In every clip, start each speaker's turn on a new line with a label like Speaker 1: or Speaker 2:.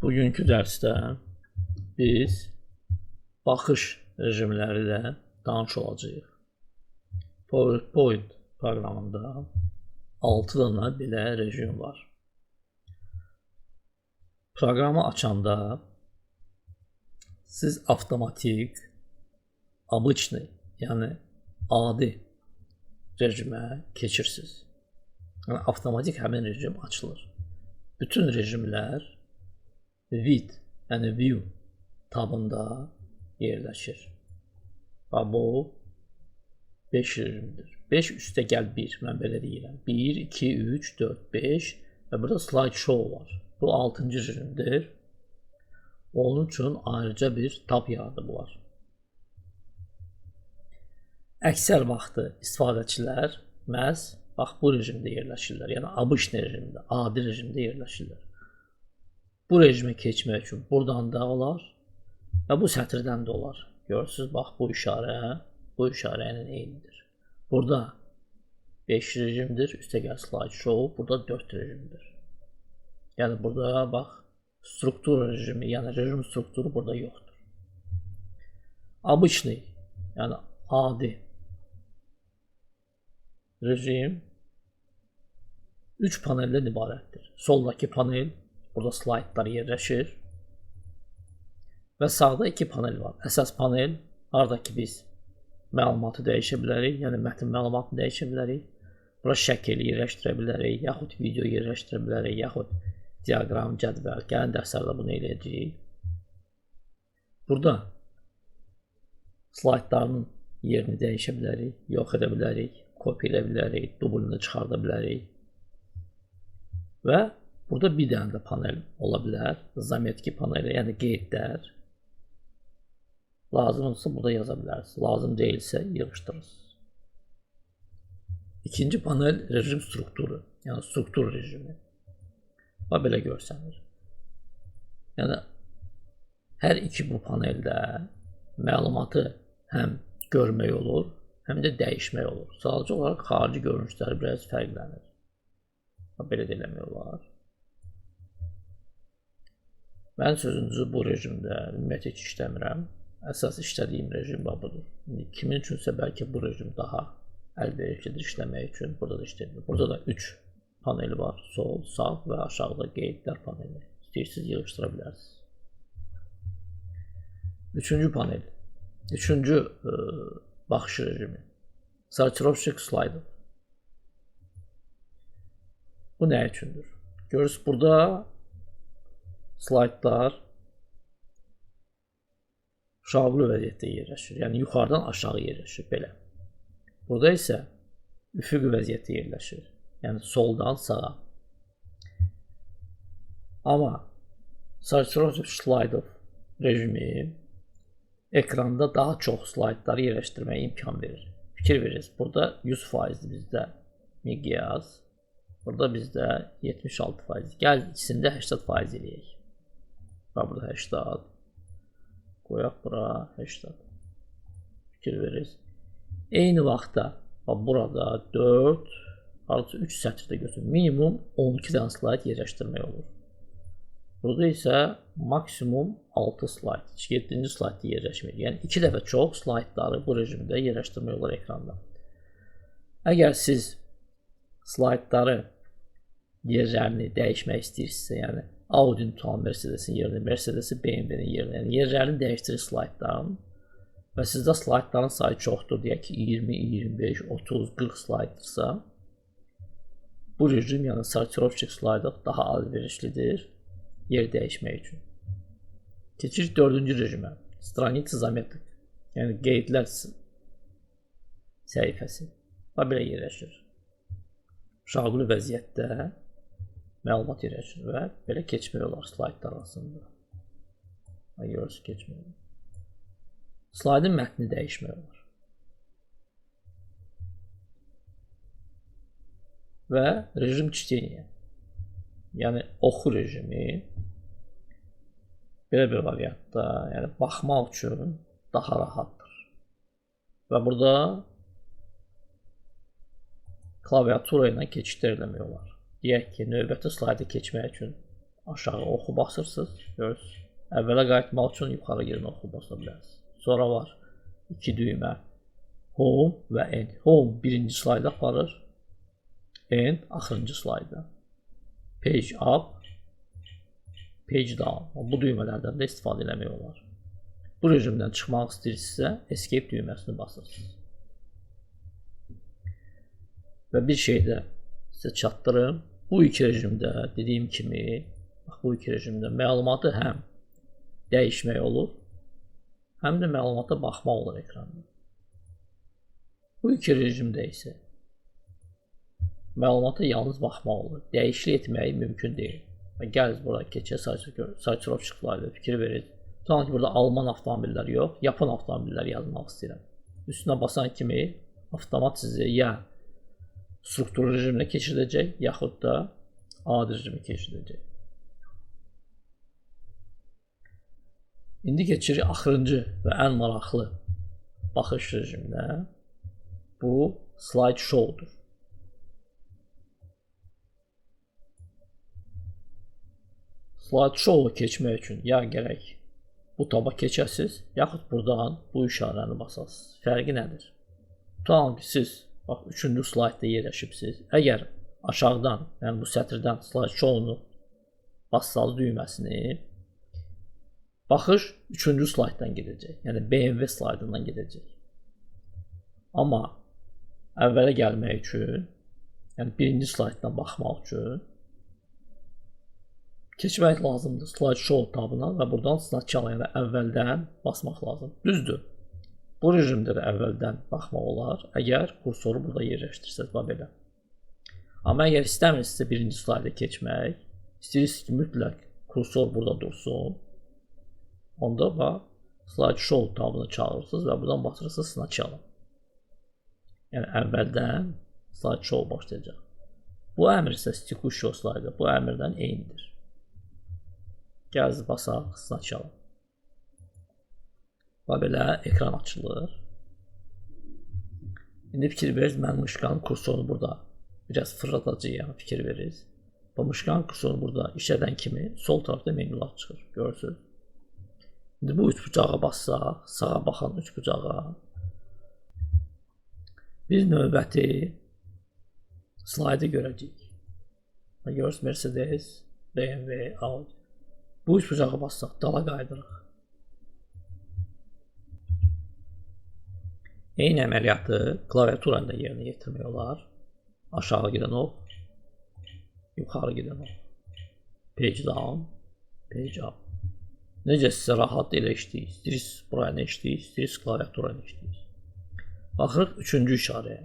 Speaker 1: Bugünkü dərsdə biz baxış rejimləri ilə tanış olacağıq. PowerPoint proqramında 6 dənə belə rejim var. Proqramı açanda siz avtomatik, обычный, yəni adi rejimə keçirsiniz. Yəni avtomatik həmin rejim açılır. Bütün rejimlər vid, yəni view tabında yerləşir. Və bu 5 rejimdir. 5 üstə gəl 1, mən belə deyirəm. 1, 2, 3, 4, 5 və burada slide show var. Bu 6-cı rejimdir. Onun üçün ayrıca bir tab yaradıblar. Əksər vaxtı istifadəçilər məhz bax bu rejimdə yerləşirlər. Yəni обычный rejimdə, adi rejimdə yerləşirlər. Bu rejimə keçmək üçün buradan da olar və bu sətirdən də olar. Görürsünüz, bax bu işarə ilə eynidir. Burada 5 rejimdir, üstə gəl slide show, burada 4 rejimdir. Yəni burada bax struktur rejimi, yəni rejim strukturu burada yoxdur. Обычный, yəni adi rejim 3 paneldən ibarətdir. Soldakı panel, burada slaytlar yerləşir və sağda 2 panel var. Əsas panel, haradakı biz məlumatı dəyişə bilərik, yəni mətn məlumatını dəyişə bilərik. Bura şəkil yerləşdirə bilərik, yaxud video yerləşdirə bilərik, yaxud diaqram, cədvəl. Gələn dərslərdə bunu eləyəcəyik. Burada slaytların yerini dəyişə bilərik, yox edə bilərik, kopya edə bilərik, dublunu çıxarda bilərik. Və burada bir dənə də panel ola bilər. Zametki paneli, yəni qeydlər. Lazımdırsa burada yaza bilərsiniz. Lazım deyilsə yığışdırırsınız. İkinci panel rejim strukturu, yəni struktur rejimi. Və belə görsənir. Yəni hər iki bu paneldə məlumatı həm görmək olur, həm də dəyişmək olur. Sadəcə olaraq xarici görünüşləri biraz fərqlənir. Belə də eləmək olar. Mən sözünüzü bu rejimdə ümumiyyətlə heç işləmirəm. Əsas işlədiyim rejim budur. Kimin üçünsə bəlkə bu rejim daha əlverişlidir işləmək üçün. Burada da işlədir. Burada da 3 paneli var. Sol, sağ və aşağıda qeydlər paneli. İstəyirsiniz yığışdıra bilərsiniz. Üçüncü panel. Üçüncü baxış rejimi. Sortirovщик slaydov. Bu nə üçündür? Görürsünüz, burada slaytlar şaqlı vəziyyətdə yerləşir. Yəni yuxarıdan aşağı yerləşir, belə. Burada isə üfüqi vəziyyətdə yerləşir. Yəni soldan sağa. Amma Sortirovщик slaydov rejimi ekranda daha çox slaytları yerləşdirməyə imkan verir. Fikir verirsiniz, burada 100%'dir bizdə miqyas. Burada bizdə 76%. Gəl ikisində 80% eləyək. Və burada 80. Qoyaq bura 80. Fikir verirsiniz. Eyni vaxtda burada 4, artı 3 sətirdə götürün. Minimum 12 dənə slayt yerləşdirmək olur. Burada isə maksimum 6 slayt, 7-ci slaytda yerləşmir. Yəni 2 dəfə çox slaytları bu rejimdə yerləşdirmək olur ekranda. Əgər siz slaytları yerlərini dəyişmək istəyirsinizsə, yəni Audi'nin tutan Mercedes'in yerini, Mercedes'i BMW'nin yerini, yəni yerlərini dəyişdirir slaytdan və sizdə slaytların sayı çoxdur, deyək ki 20, 25, 30, 40 slaytdırsa, bu rejim, yəni sortirovщик slaydov daha əlverişlidir yer dəyişmək üçün. Keçirik 4-cü rejimə, stranitsa zametlik, yəni qeydlər səhifəsi və belə yerləşir. Şaqlı vəziyyətdə məlumat yerləşir və belə keçmək olar slaytlar arasında. Görürsünüz, keçmək olar. Slaydın mətni dəyişmək olar. Və rejim çteniya, yəni oxu rejimi belə bir variantda, yəni baxmaq üçün daha rahatdır. Və burada klaviatura ilə keçidlər eləmək olar. Deyək ki, növbəti slayda keçmək üçün aşağı oxu basırsınız. Görürsünüz. Əvvələ qayıtmaq üçün yuxarı girin oxu basa bilərsiniz. Sonra var 2 düymə. Home və End. Home birinci slayda aparır. End axırıncı slayda. Page up, page down. Bu düymələrdən də istifadə eləmək olar. Bu rejimdən çıxmaq istəyirsinizsə Escape düyməsini basırsınız. Və bir şey də sizə çatdırım. Bu iki rejimdə dediyim kimi, bu iki rejimdə məlumatı həm dəyişmək olur, həm də məlumata baxmaq olur ekranda. Bu iki rejimdə isə məlumata yalnız baxmaq olur. Dəyişiklik etməyi mümkün deyil. Gəliz bura keçək, sayçırovçıq slaydı, fikir verir. Tutalım ki, burada Alman avtomobilləri yox, Yapon avtomobilləri yazmaq istəyirəm. Üstünə basan kimi avtomat sizi ya struktur rejiminə keçirdəcək, yaxud da adi rejimi keçirdəcək. İndi keçirik axırıncı və ən maraqlı baxış rejiminə. Bu slide show'dur. Slide show'u keçmək üçün ya gərək bu taba keçəsiz, yaxud buradan bu işarəni basasınız. Fərqi nədir? Tutalım ki, siz 3-cü slaytda yerləşibsiniz. Əgər aşağıdan, yəni bu sətirdən slide show'unu bassanız düyməsini, baxış 3-cü slaytdan gedəcək. Yəni BMW slaydından gedəcək. Amma əvvələ gəlmək üçün, yəni birinci slaytdan baxmaq üçün keçmək lazımdır slide show tabına və buradan sначала, yəni əvvəldən basmaq lazım. Düzdür. Bu rejimdə də əvvəldən baxmaq olar, əgər kursoru burada yerləşdirsəz və belə. Amma əgər istəmirsinizsə birinci slayda keçmək, istəyirsiniz ki, mütləq kursor burada dursun, onda slide show tabını çağırırsınız və buradan basırsınız sначала. Yəni əvvəldən slide show başlayacaq. Bu əmr isə tekuущего slayda, bu əmrdən eynidir. Gəliz basaq sначала. Və belə ekran açılır. İndi fikir verirsiniz, mən mışqanın kursorunu burada biraz fırlatacağım, fikir verirsiniz. Bu mışqanın kursorunu burada işlədən kimi sol tarafda menyular çıxır, görürsünüz. İndi bu üç bucağa bassaq, sağa baxan üç bucağa biz növbəti slaydı görəcəyik. Görürsünüz, Mercedes, BMW, Audi. Bu üç bucağa bassaq, dala qaydırıq. Eyni əməliyyatı klaviaturanda yerinə yetirmək olar. Aşağı gedən ox, yuxarı gedən ox. Page down, page up. Necə sizə rahat elə işləyir, istəyirsiniz buraya nə işləyir, istəyirsiniz klaviatura nə işləyir. Baxırıq 3-cü işarəyə.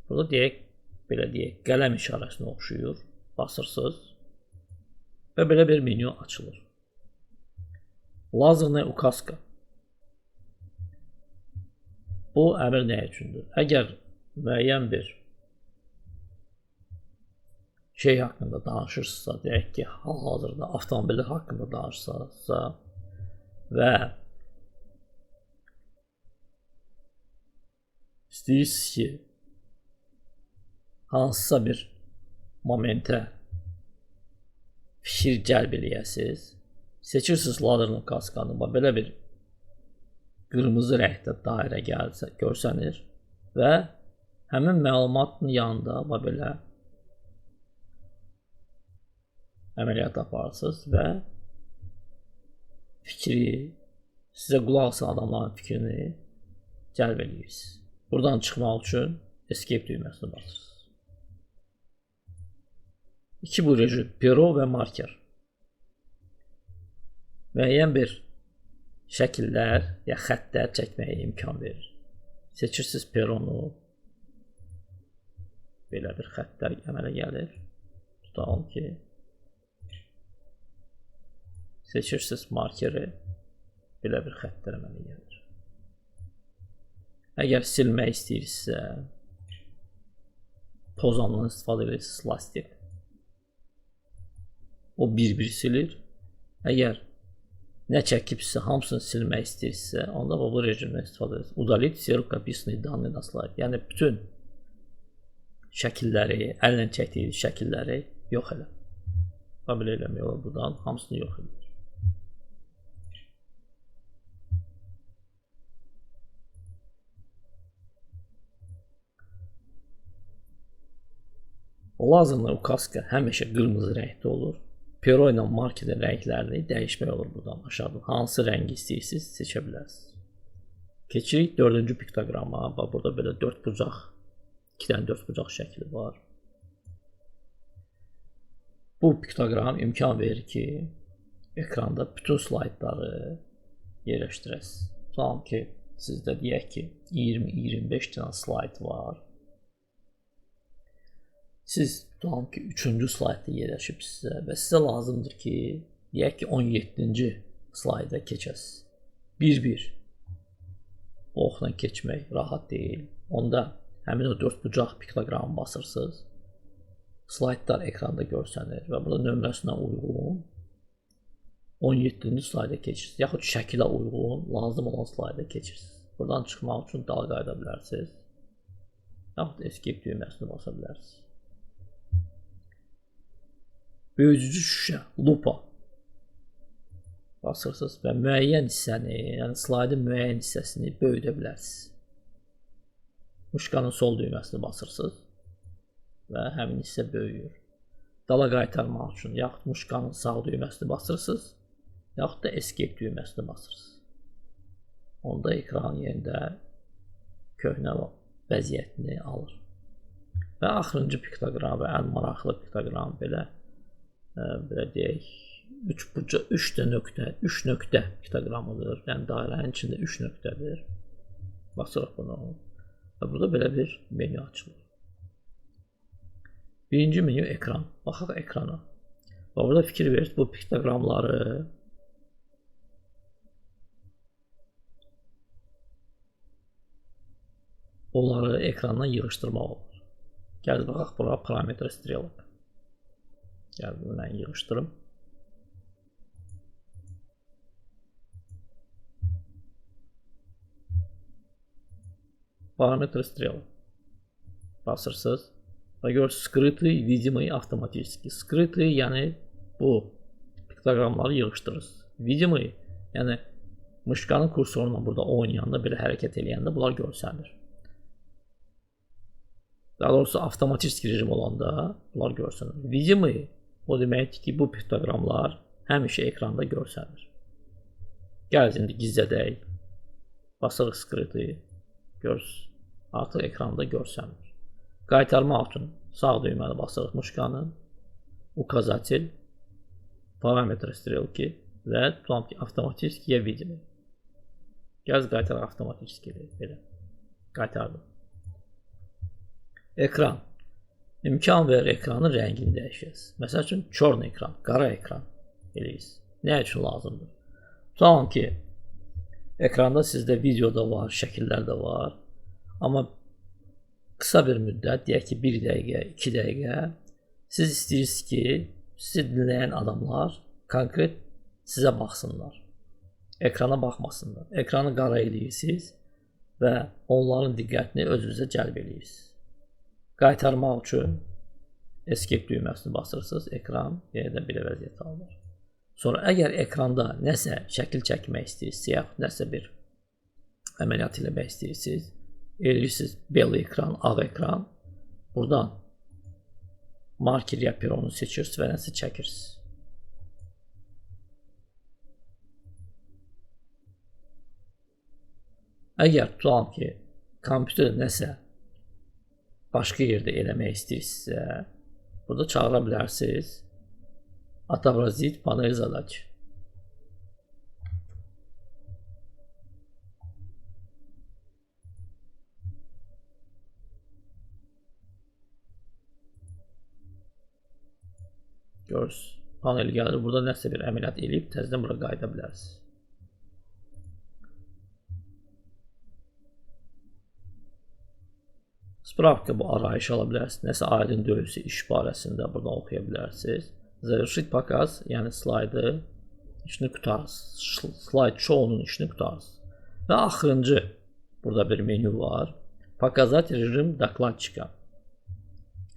Speaker 1: Burada deyək, belə deyək, qələm işarəsinə oxşuyur. Basırsınız və belə bir menyu açılır. Lazerная указка. Bu əmr nə üçündür? Əgər müəyyən bir şey haqqında danışırsınızsa, deyək ki, hal-hazırda avtomobillər haqqında danışırsınızsa və istəyirsiniz ki, hansısa bir momentə fikir cəlb eləyəsiniz, seçirsiniz lazerная uказkanı, belə bir qırmızı rəngdə dairə görsənir və həmin məlumatın yanında belə əməliyyat aparırsınız və fikri, sizə qulaq asan adamların fikrini cəlb edirsiniz. Buradan çıxmaq üçün Escape düyməsini basırsınız. İki bu rejim, pero və marker. Müəyyən bir şəkillər ya xəttlər çəkməyə imkan verir. Seçirsiniz peronu, belə bir xəttlər əmələ gəlir. Tutalım ki, seçirsiniz markeri, belə bir xəttlər əmələ gəlir. Əgər silmək istəyirsinizsə, pozandan istifadə edirsiniz lastik. O bir-bir silir. Əgər nə çəkibsə, hamısını silmək istəyirsinizsə, onda bu rejimdən istifadə edirsiniz. Udalit все рукописные данные на слайд. Yəni bütün şəkilləri, əllə çəkdiyiniz şəkilləri yox elə. Belə eləmək olur buradan. Hamısını yox edir. Lazımlı ukaska həmişə qırmızı rəngdə olur. Pero ilə markerin rənglərini dəyişmək olur buradan aşağıdan. Hansı rəngi istəyirsiniz seçə bilərsiniz. Keçirik 4-cü piktoqrama. Bax burada belə 4 bucaq, 2 dənə 4 bucaq şəkli var. Bu piktoqram imkan verir ki, ekranda bütün slaydları yerləşdirəsiniz. Tamam ki, sizdə deyək ki, 20-25 dənə slayd var. Siz tamam ki 3-cü slayda yerləşib sizə və sizə lazımdır ki, deyək ki 17-ci slayda keçəsiniz. Bir-bir oxla keçmək rahat deyil. Onda həmin o 4 bucaq piktoqramı basırsınız. Slaydlar ekranda görsənir və burada nömrəsinə uyğun 17-ci slayda keçirsiniz. Yaxud şəkilə uyğun lazım olan slayda keçirsiniz. Buradan çıxmaq üçün dağa qayıda bilərsiniz. Yaxud escape düyməsini basa bilərsiniz. Böyüdücü şüşə, lupa basırsınız və müəyyən hissəni, yəni slaydın müəyyən hissəsini böyüdə bilərsiniz. Muşkanın sol düyməsini basırsınız və həmin hissə böyüyür. Dala qaytarmaq üçün yaxud muşkanın sağ düyməsini basırsınız, yaxud da escape düyməsini basırsınız. Onda ekran yerində köhnə vəziyyətini alır. Və axırıncı piktoqram və ən maraqlı piktoqram belə deyək 3 nöqtə piktoqramıdır. Yəni dairənin içində 3 nöqtədir. Basırıq bunu. Və burada belə bir menyu açılır. Birinci menyu ekran. Baxaq ekrana. Və burada fikir verirsiniz bu piktoqramları onları ekrandan yığışdırmaq olur. Gəl baxaq bura parametre strelok. Gəl bunu mən yığışdırım. Parametre strelok. Basırsınız. Və görürsünüz, skrytый, видимый, avtomatik. Skrytый, yəni bu piktoqramları yığışdırırsınız. Видимый, yəni muşkanın kursoruna burada oynayanda, belə hərəkət eləyəndə bunlar görsənir. Daha doğrusu avtomatik rejim olanda bunlar görsənir. Видимый, o deməkdir ki, bu piktoqramlar həmişə ekranda görsənir. Gəl indi gizlədək. Basırıq skrytый. Görürsünüz, artıq ekranda görsənir. Qaytarmaq üçün sağ düyməni basırıq muşkanın. Ukazatel, parametre strelki və avtomatiskiyə видимый. Gəl qaytaraq avtomatiskiyə belə. Qaytardım. Ekran. İmkan verir ekranın rəngini dəyişəsiniz. Məsəl üçün, çorn ekran, qara ekran eləyirsiniz. Nə üçün lazımdır? Tamam ki, ekranda sizdə video da var, şəkillər də var. Amma qısa bir müddət, deyək ki, 1 dəqiqə, 2 dəqiqə siz istəyirsiniz ki, sizi dinləyən adamlar konkret sizə baxsınlar. Ekrana baxmasınlar. Ekranı qara eləyirsiniz və onların diqqətini özünüzə cəlb eləyirsiniz. Qaytarmaq üçün escape düyməsini basırsınız, ekran yenə belə vəziyyət alır. Sonra əgər ekranda nəsə şəkil çəkmək istəyirsiniz, yaxud nəsə bir əməliyyat eləmək istəyirsiniz, eləyirsiniz bel ekran, ağ ekran, buradan marker ya peronu seçirsiniz və nəsə çəkirsiniz. Əgər tutalım ki, kompüter nəsə başqa yerdə eləmək istəyirsinizsə, burada çağıra bilərsiniz. Otovrazit panel zadaç. Görürsünüz, panel gəlir. Burada nəsə bir əməliyyat eləyib, təzədən bura qayıda bilərsiniz. Spravka bu arayış ala bilərsiniz. Nəsə aydın deyilsə iş barəsində buradan oxuya bilərsiniz. Zavrşit показ, yəni slaydı işini qutarsınız. Slayd show-nun işini qutarsınız. Və axırıncı burada bir menyu var. Показать rejim dokladчика.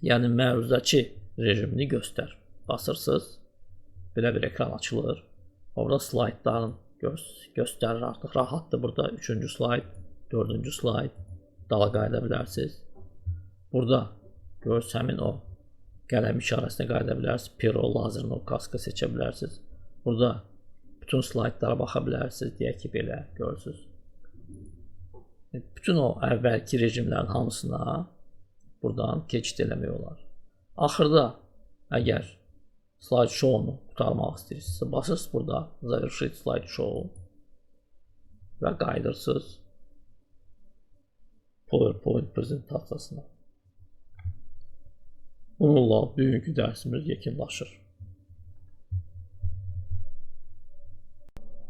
Speaker 1: Yəni məruzəçi rejimini göstər. Basırsınız. belə bir ekran açılır. Orada slaytların göstərir artıq. Rahatdır. Burada 3-cü slayt, 4-cü slayt dala qayıda bilərsiniz. Burada görürsünüz həmin o qələm işarəsinə qayıda bilərsiniz. Pero, lazer noktaska seçə bilərsiniz. Burada bütün slaytlara baxa bilərsiniz. Deyək ki, belə görürsünüz. Bütün o əvvəlki rejimlərin hamısına buradan keçid eləmək olar. Axırda əgər slide show-nu qurtarmaq istəyirsinizsə, basırsınız burada Zavershit slide show və qayıdırsınız PowerPoint prezentasiyasına. Bununla bugünkü dərsimiz yekunlaşır.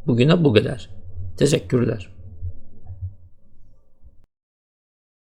Speaker 1: Bugünə bu qədər. Təşəkkürlər.